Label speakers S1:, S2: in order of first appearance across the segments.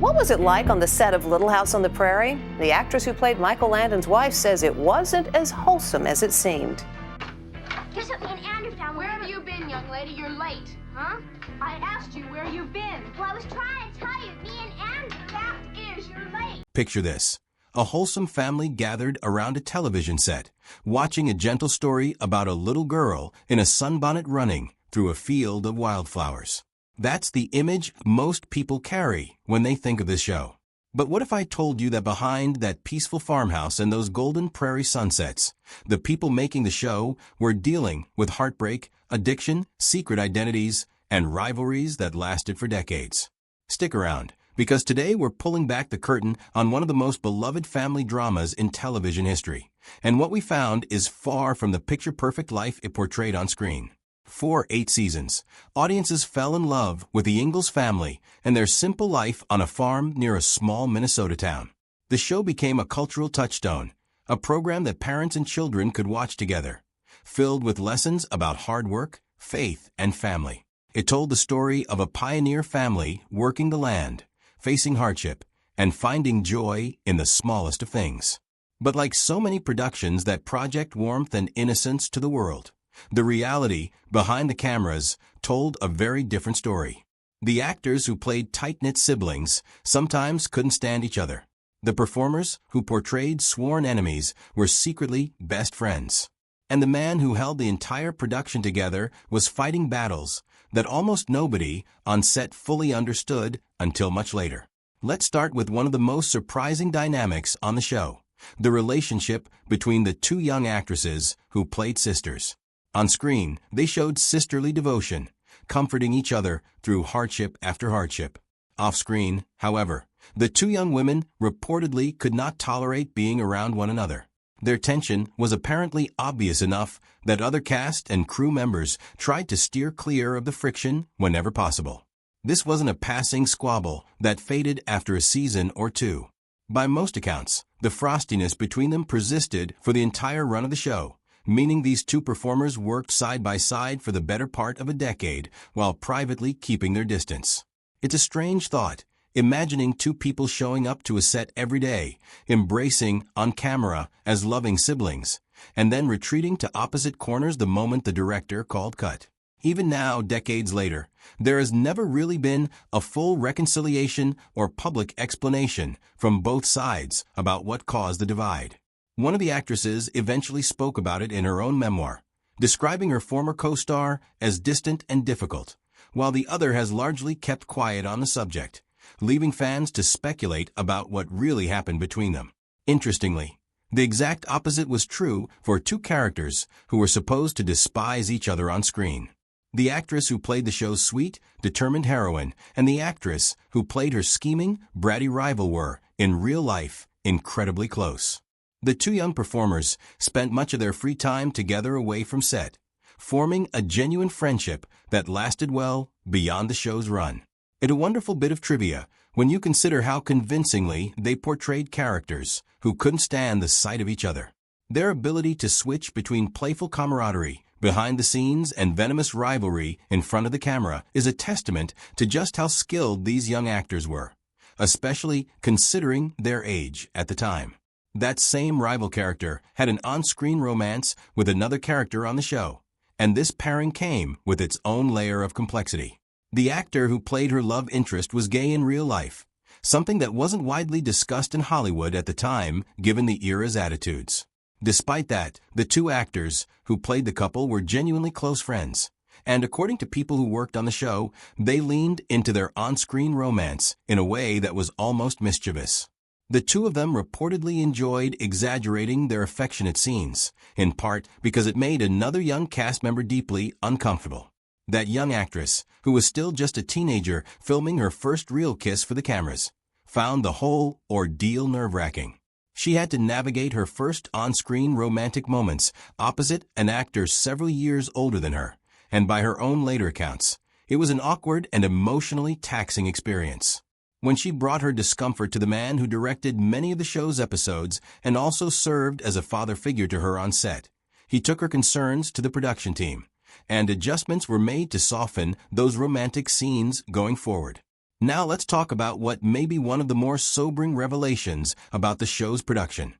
S1: What was it like on the set of Little House on the Prairie? The actress who played Michael Landon's wife says it wasn't as wholesome as it seemed.
S2: Guess what me and Andrew found?
S3: Where have you been, young lady? You're late.
S2: Huh?
S3: I asked you where you've been.
S2: Well, I was trying to tell you, me and Andrew.
S3: Fact is, you're late.
S4: Picture this. A wholesome family gathered around a television set, watching a gentle story about a little girl in a sunbonnet running through a field of wildflowers. That's the image most people carry when they think of this show. But what if I told you that behind that peaceful farmhouse and those golden prairie sunsets, the people making the show were dealing with heartbreak, addiction, secret identities, and rivalries that lasted for decades? Stick around, because today we're pulling back the curtain on one of the most beloved family dramas in television history. And what we found is far from the picture-perfect life it portrayed on screen. For 8 seasons, audiences fell in love with the Ingalls family and their simple life on a farm near a small Minnesota town. The show became a cultural touchstone, a program that parents and children could watch together, filled with lessons about hard work, faith, and family. It told the story of a pioneer family working the land, facing hardship, and finding joy in the smallest of things. But like so many productions that project warmth and innocence to the world, the reality behind the cameras told a very different story. The actors who played tight-knit siblings sometimes couldn't stand each other. The performers who portrayed sworn enemies were secretly best friends. And the man who held the entire production together was fighting battles that almost nobody on set fully understood until much later. Let's start with one of the most surprising dynamics on the show, the relationship between the 2 young actresses who played sisters. On screen, they showed sisterly devotion, comforting each other through hardship after hardship. Off-screen, however, the 2 young women reportedly could not tolerate being around one another. Their tension was apparently obvious enough that other cast and crew members tried to steer clear of the friction whenever possible. This wasn't a passing squabble that faded after a season or 2. By most accounts, the frostiness between them persisted for the entire run of the show, meaning these 2 performers worked side by side for the better part of a decade while privately keeping their distance. It's a strange thought, imagining 2 people showing up to a set every day, embracing on camera as loving siblings, and then retreating to opposite corners the moment the director called cut. Even now, decades later, there has never really been a full reconciliation or public explanation from both sides about what caused the divide. One of the actresses eventually spoke about it in her own memoir, describing her former co-star as distant and difficult, while the other has largely kept quiet on the subject, leaving fans to speculate about what really happened between them. Interestingly, the exact opposite was true for 2 characters who were supposed to despise each other on screen. The actress who played the show's sweet, determined heroine and the actress who played her scheming, bratty rival were, in real life, incredibly close. The 2 young performers spent much of their free time together away from set, forming a genuine friendship that lasted well beyond the show's run. It's a wonderful bit of trivia when you consider how convincingly they portrayed characters who couldn't stand the sight of each other. Their ability to switch between playful camaraderie behind the scenes and venomous rivalry in front of the camera is a testament to just how skilled these young actors were, especially considering their age at the time. That same rival character had an on-screen romance with another character on the show, and this pairing came with its own layer of complexity. The actor who played her love interest was gay in real life, something that wasn't widely discussed in Hollywood at the time given the era's attitudes. Despite that, the 2 actors who played the couple were genuinely close friends, and according to people who worked on the show, they leaned into their on-screen romance in a way that was almost mischievous. The 2 of them reportedly enjoyed exaggerating their affectionate scenes, in part because it made another young cast member deeply uncomfortable. That young actress, who was still just a teenager filming her first real kiss for the cameras, found the whole ordeal nerve-wracking. She had to navigate her first on-screen romantic moments opposite an actor several years older than her, and by her own later accounts, it was an awkward and emotionally taxing experience. When she brought her discomfort to the man who directed many of the show's episodes and also served as a father figure to her on set, he took her concerns to the production team, and adjustments were made to soften those romantic scenes going forward. Now let's talk about what may be one of the more sobering revelations about the show's production: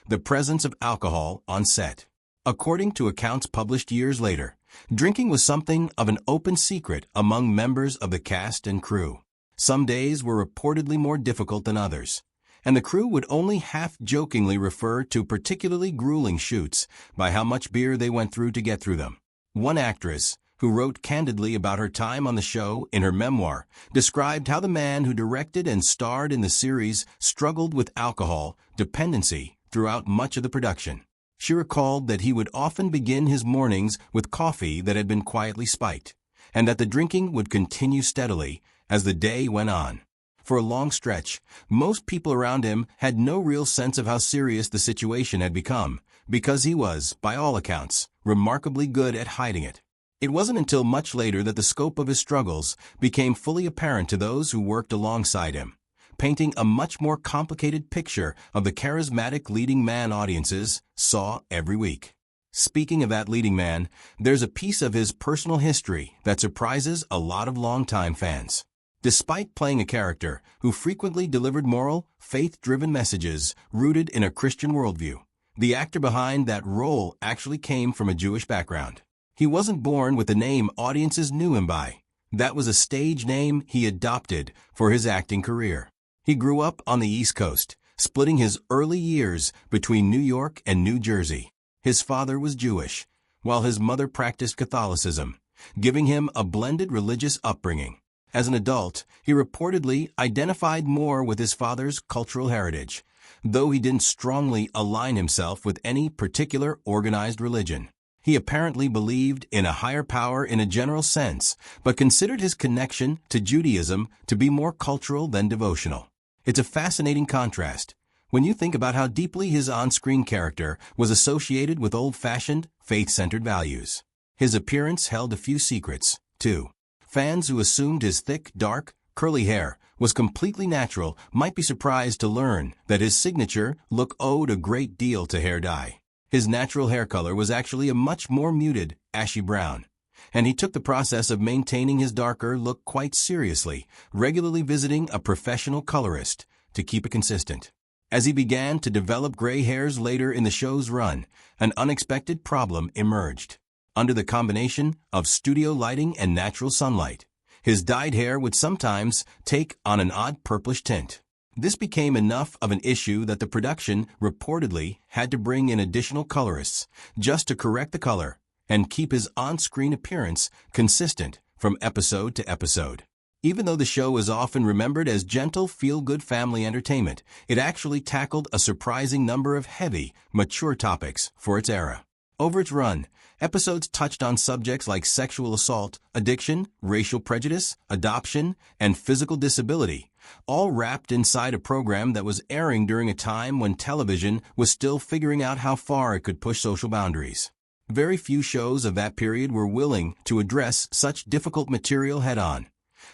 S4: the presence of alcohol on set. According to accounts published years later, drinking was something of an open secret among members of the cast and crew. Some days were reportedly more difficult than others, and the crew would only half-jokingly refer to particularly grueling shoots by how much beer they went through to get through them. One actress, who wrote candidly about her time on the show in her memoir, described how the man who directed and starred in the series struggled with alcohol dependency throughout much of the production. She recalled that he would often begin his mornings with coffee that had been quietly spiked, and that the drinking would continue steadily as the day went on. For a long stretch, most people around him had no real sense of how serious the situation had become, because he was, by all accounts, remarkably good at hiding it. It wasn't until much later that the scope of his struggles became fully apparent to those who worked alongside him, painting a much more complicated picture of the charismatic leading man audiences saw every week. Speaking of that leading man, there's a piece of his personal history that surprises a lot of longtime fans. Despite playing a character who frequently delivered moral, faith-driven messages rooted in a Christian worldview, the actor behind that role actually came from a Jewish background. He wasn't born with the name audiences knew him by. That was a stage name he adopted for his acting career. He grew up on the East Coast, splitting his early years between New York and New Jersey. His father was Jewish, while his mother practiced Catholicism, giving him a blended religious upbringing. As an adult, he reportedly identified more with his father's cultural heritage, though he didn't strongly align himself with any particular organized religion. He apparently believed in a higher power in a general sense, but considered his connection to Judaism to be more cultural than devotional. It's a fascinating contrast when you think about how deeply his on-screen character was associated with old-fashioned, faith-centered values. His appearance held a few secrets, too. Fans who assumed his thick, dark, curly hair was completely natural might be surprised to learn that his signature look owed a great deal to hair dye. His natural hair color was actually a much more muted, ashy brown, and he took the process of maintaining his darker look quite seriously, regularly visiting a professional colorist to keep it consistent. As he began to develop gray hairs later in the show's run, an unexpected problem emerged. Under the combination of studio lighting and natural sunlight, his dyed hair would sometimes take on an odd purplish tint. This became enough of an issue that the production reportedly had to bring in additional colorists just to correct the color and keep his on-screen appearance consistent from episode to episode. Even though the show is often remembered as gentle, feel-good family entertainment, it actually tackled a surprising number of heavy, mature topics for its era. Over its run, episodes touched on subjects like sexual assault, addiction, racial prejudice, adoption, and physical disability, all wrapped inside a program that was airing during a time when television was still figuring out how far it could push social boundaries. Very few shows of that period were willing to address such difficult material head-on,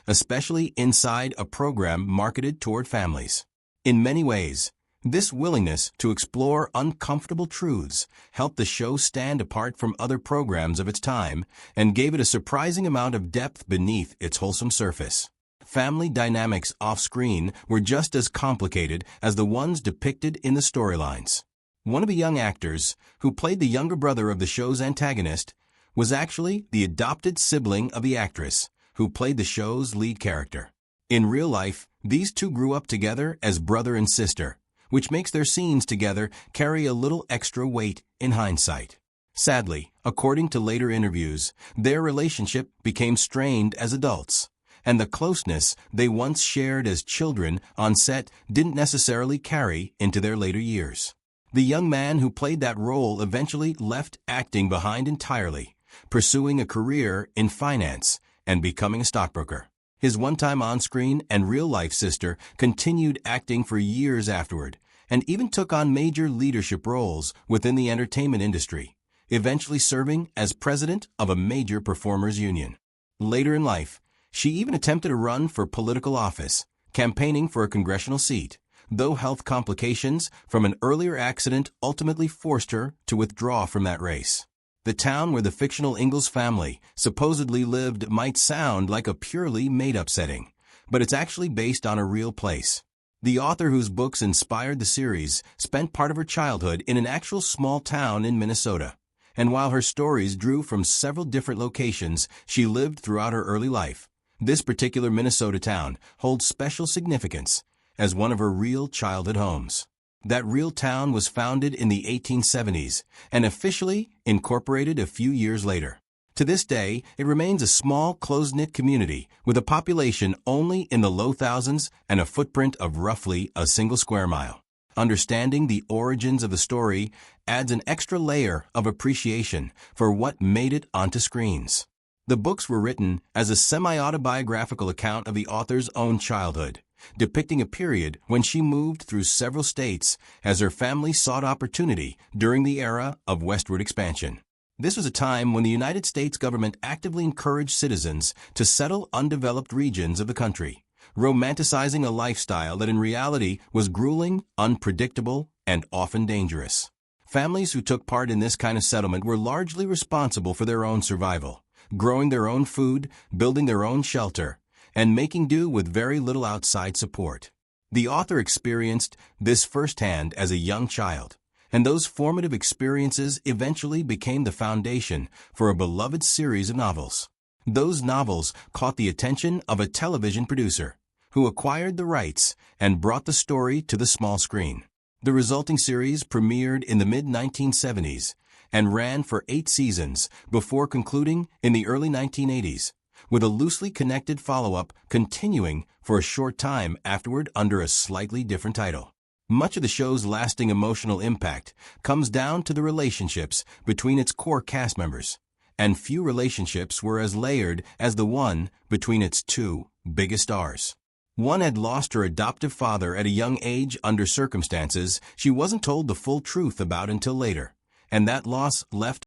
S4: especially inside a program marketed toward families. In many ways, this willingness to explore uncomfortable truths helped the show stand apart from other programs of its time and gave it a surprising amount of depth beneath its wholesome surface. Family dynamics off-screen were just as complicated as the ones depicted in the storylines. One of the young actors, who played the younger brother of the show's antagonist, was actually the adopted sibling of the actress, who played the show's lead character. In real life, these two grew up together as brother and sister, which makes their scenes together carry a little extra weight in hindsight. Sadly, according to later interviews, their relationship became strained as adults, and the closeness they once shared as children on set didn't necessarily carry into their later years. The young man who played that role eventually left acting behind entirely, pursuing a career in finance and becoming a stockbroker. His one-time on-screen and real-life sister continued acting for years afterward, and even took on major leadership roles within the entertainment industry, eventually serving as president of a major performers union. Later in life, she even attempted a run for political office, campaigning for a congressional seat, though health complications from an earlier accident ultimately forced her to withdraw from that race. The town where the fictional Ingalls family supposedly lived might sound like a purely made-up setting, but it's actually based on a real place. The author whose books inspired the series spent part of her childhood in an actual small town in Minnesota. And while her stories drew from several different locations she lived throughout her early life, this particular Minnesota town holds special significance as one of her real childhood homes. That real town was founded in the 1870s and officially incorporated a few years later. To this day, it remains a small, close-knit community with a population only in the low thousands and a footprint of roughly a single square mile. Understanding the origins of the story adds an extra layer of appreciation for what made it onto screens. The books were written as a semi-autobiographical account of the author's own childhood, depicting a period when she moved through several states as her family sought opportunity during the era of westward expansion. This was a time when the United States government actively encouraged citizens to settle undeveloped regions of the country, romanticizing a lifestyle that in reality was grueling, unpredictable, and often dangerous. Families who took part in this kind of settlement were largely responsible for their own survival, growing their own food, building their own shelter, and making do with very little outside support. The author experienced this firsthand as a young child, and those formative experiences eventually became the foundation for a beloved series of novels. Those novels caught the attention of a television producer, who acquired the rights and brought the story to the small screen. The resulting series premiered in the mid-1970s and ran for 8 seasons before concluding in the early 1980s, with a loosely connected follow-up continuing for a short time afterward under a slightly different title. Much of the show's lasting emotional impact comes down to the relationships between its core cast members, and few relationships were as layered as the one between its 2 biggest stars. One had lost her adoptive father at a young age under circumstances she wasn't told the full truth about until later, and that loss left